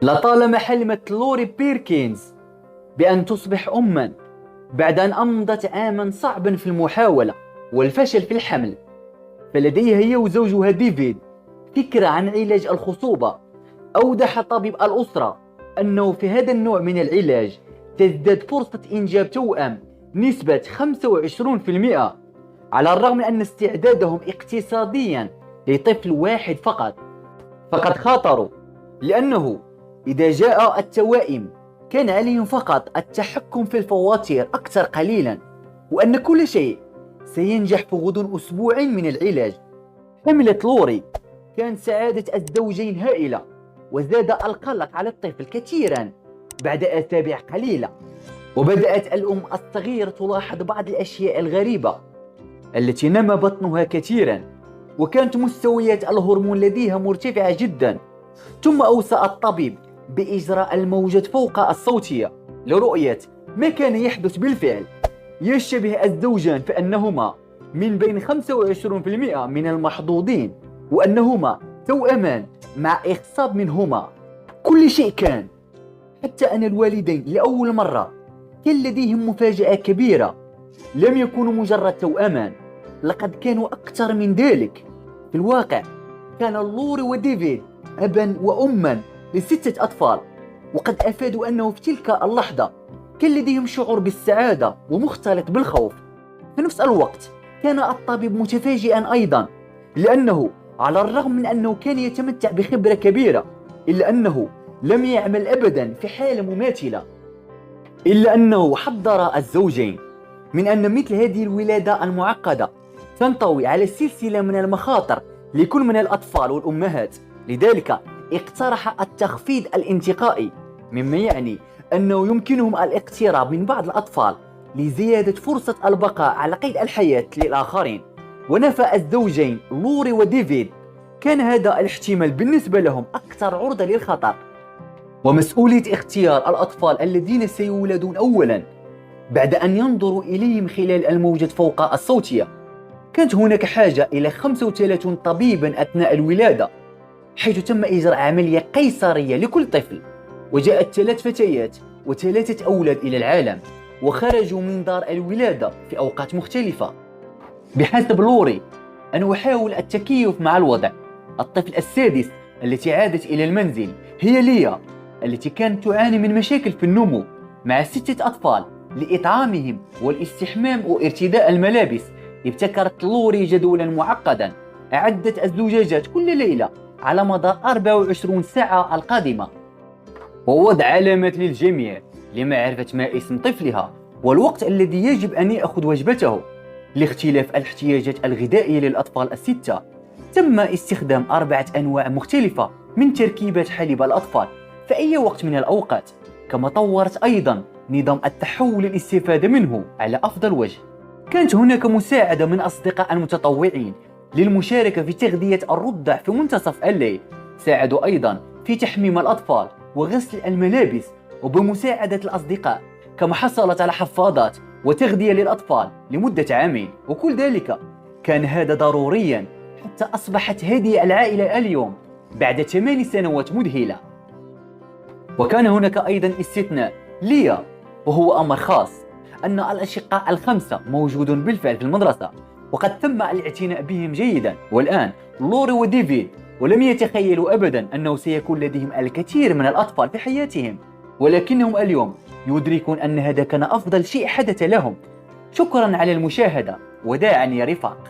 لطالما حلمت لوري بيركنز بأن تصبح أماً بعد أن أمضت عاماً صعباً في المحاولة والفشل في الحمل، فلديها هي وزوجها ديفيد فكرة عن علاج الخصوبة. أوضح طبيب الأسرة أنه في هذا النوع من العلاج تزداد فرصة إنجاب توأم نسبة 25%، على الرغم من أن استعدادهم اقتصادياً لطفل واحد فقط. فقد خاطروا، لأنه إذا جاء التوائم كان عليهم فقط التحكم في الفواتير أكثر قليلا، وأن كل شيء سينجح في غضون أسبوعين من العلاج. حملت لوري كانت سعادة الزوجين هائلة، وزاد القلق على الطفل كثيرا بعد أسابيع قليلة. وبدأت الأم الصغيرة تلاحظ بعض الأشياء الغريبة التي نمى بطنها كثيرا، وكانت مستويات الهرمون لديها مرتفعة جدا. ثم أوصى الطبيب بإجراء الموجة فوق الصوتية لرؤية ما كان يحدث بالفعل. يشتبه الزوجان فأنهما من بين 25% من المحظوظين، وأنهما توأمان مع إخصاب منهما. كل شيء كان، حتى أن الوالدين لأول مرة كان لديهم مفاجأة كبيرة. لم يكونوا مجرد توأمان، لقد كانوا أكثر من ذلك. في الواقع كان لوري وديفيد أبا وأما ل6 أطفال، وقد أفادوا أنه في تلك اللحظة كان لديهم شعور بالسعادة ومختلط بالخوف. في نفس الوقت كان الطبيب متفاجئا أيضا، لأنه على الرغم من أنه كان يتمتع بخبرة كبيرة، إلا أنه لم يعمل أبدا في حالة مماثلة. إلا أنه حذر الزوجين من أن مثل هذه الولادة المعقدة تنطوي على سلسلة من المخاطر لكل من الأطفال والأمهات. لذلك اقترح التخفيض الانتقائي، مما يعني أنه يمكنهم الاقتراب من بعض الأطفال لزيادة فرصة البقاء على قيد الحياة للآخرين. ونفى الزوجين لوري وديفيد كان هذا الاحتمال بالنسبة لهم أكثر عرضة للخطر، ومسؤولية اختيار الأطفال الذين سيولدون أولا بعد أن ينظروا إليهم خلال الموجة فوق الصوتية. كانت هناك حاجة إلى 35 طبيبا أثناء الولادة، حيث تم إجراء عملية قيصرية لكل طفل. وجاءت 3 فتيات و3 أولاد إلى العالم، وخرجوا من دار الولادة في أوقات مختلفة. بحسب لوري، أنا أحاول التكيف مع الوضع. الطفل السادس التي عادت إلى المنزل هي ليا، التي كانت تعاني من مشاكل في النمو، مع 6 أطفال لإطعامهم والاستحمام وارتداء الملابس. ابتكرت لوري جدولا معقدا أعدت الزجاجات كل ليلة على مدار 24 ساعة القادمة، ووضع علامات للجميع لمعرفة ما اسم طفلها والوقت الذي يجب أن يأخذ وجبته. لاختلاف الاحتياجات الغذائية للأطفال ال6، تم استخدام 4 أنواع مختلفة من تركيبات حليب الأطفال في أي وقت من الأوقات. كما طورت أيضا نظام التحول للاستفادة منه على أفضل وجه. كانت هناك مساعدة من أصدقاء المتطوعين للمشاركة في تغذية الرضع في منتصف الليل. ساعدوا أيضا في تحميم الأطفال وغسل الملابس، وبمساعدة الأصدقاء كما حصلت على حفاضات وتغذية للأطفال لمدة 2 عام. وكل ذلك كان هذا ضروريا حتى أصبحت هذه العائلة اليوم بعد 8 سنوات مذهلة. وكان هناك أيضا استثناء ليا، وهو أمر خاص أن الأشقاء ال5 موجودون بالفعل في المدرسة، وقد تم الاعتناء بهم جيدا. والآن لوري وديفيد ولم يتخيلوا أبدا أنه سيكون لديهم الكثير من الأطفال في حياتهم، ولكنهم اليوم يدركون أن هذا كان أفضل شيء حدث لهم. شكرا على المشاهدة، وداعا يا رفاق.